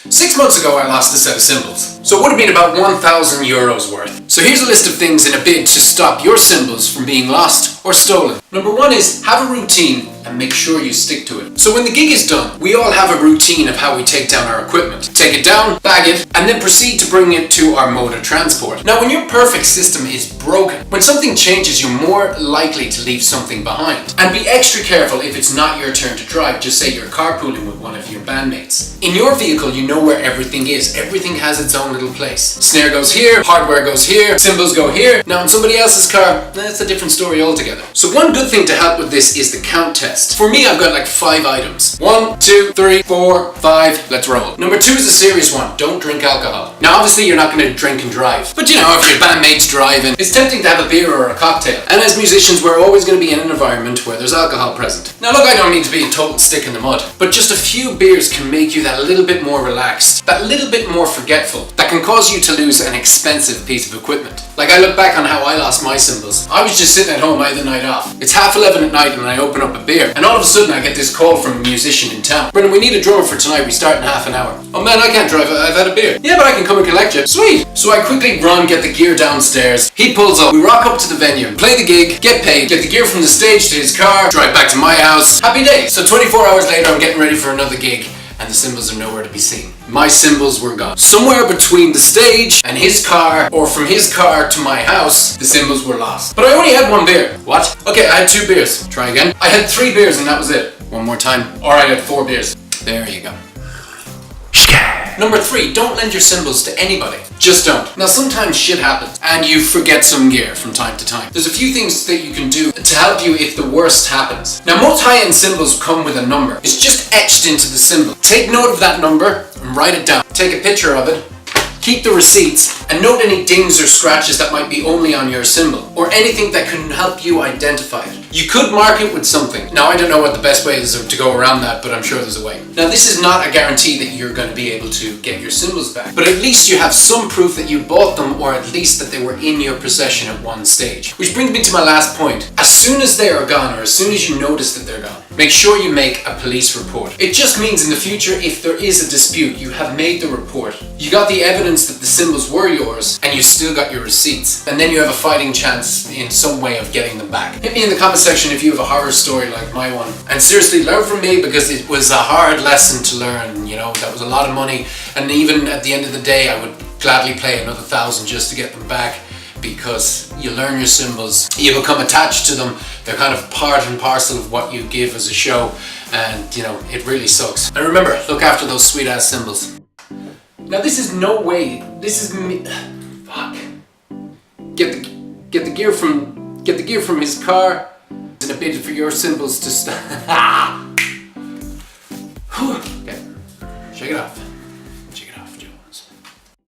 6 months ago I lost a set of cymbals, so it would have been about €1,000 worth. So here's a list of things in a bid to stop your cymbals from being lost or stolen. Number 1 is have a routine and make sure you stick to it. So when the gig is done, we all have a routine of how we take down our equipment. Take it down, bag it, and then proceed to bring it to our mode of transport. Now when your perfect system is broken, when something changes, you're more likely to leave something behind. And be extra careful if it's not your turn to drive, just say you're carpooling with one of your bandmates. In your vehicle, you know where everything is. Everything has its own little place. Snare goes here, hardware goes here, cymbals go here. Now in somebody else's car, that's a different story altogether. So one good thing to help with this is the count test. For me, I've got like 5 items. 1, 2, 3, 4, 5, let's roll. Number 2 is a serious one. Don't drink alcohol. Now obviously you're not going to drink and drive, but you know, if your bandmate's driving, it's tempting to have a beer or a cocktail. And as musicians, we're always going to be in an environment where there's alcohol present. Now look, I don't need to be a total stick in the mud, but just a few beers can make you that little bit more relaxed, that little bit more forgetful, that can cause you to lose an expensive piece of equipment. Like I look back on how I lost my cymbals. I was just sitting at home, I had the night off. It's 11:30 at night and I open up a beer, and all of a sudden I get this call from a musician in town. Brendan, we need a drummer for tonight, we start in half an hour. Oh man, I can't drive, I've had a beer. Yeah, but I can come and collect you. Sweet! So I quickly run, get the gear downstairs. He pulls up, we rock up to the venue, play the gig, get paid, get the gear from the stage to his car, drive back to my house. Happy day! So 24 hours later I'm getting ready for another gig, and the cymbals are nowhere to be seen. My cymbals were gone. Somewhere between the stage and his car, or from his car to my house, the cymbals were lost. But I only had 1 beer. What? Okay, I had 2 beers. Try again. I had 3 beers and that was it. One more time. Alright, I had 4 beers. There you go. Number 3, don't lend your cymbals to anybody. Just don't. Now sometimes shit happens and you forget some gear from time to time. There's a few things that you can do to help you if the worst happens. Now most high-end cymbals come with a number. It's just etched into the cymbal. Take note of that number and write it down. Take a picture of it. Keep the receipts and note any dings or scratches that might be only on your cymbal, or anything that can help you identify it. You could mark it with something. Now I don't know what the best way is to go around that, but I'm sure there's a way. Now this is not a guarantee that you're going to be able to get your cymbals back, but at least you have some proof that you bought them, or at least that they were in your possession at one stage. Which brings me to my last point. As soon as they are gone, or as soon as you notice that they're gone, make sure you make a police report. It just means in the future, if there is a dispute, you have made the report. You got the evidence that the cymbals were yours, and you still got your receipts. And then you have a fighting chance in some way of getting them back. Hit me in the comment section if you have a horror story like my one. And seriously, learn from me, because it was a hard lesson to learn. You know, that was a lot of money. And even at the end of the day, I would gladly pay another 1,000 just to get them back. Because you learn your cymbals, you become attached to them, they're kind of part and parcel of what you give as a show, and you know, it really sucks. And remember, look after those sweet ass cymbals. Now this is no way, this is me, fuck. Get the gear from his car, in a bid for your cymbals to stop. Okay, shake it off.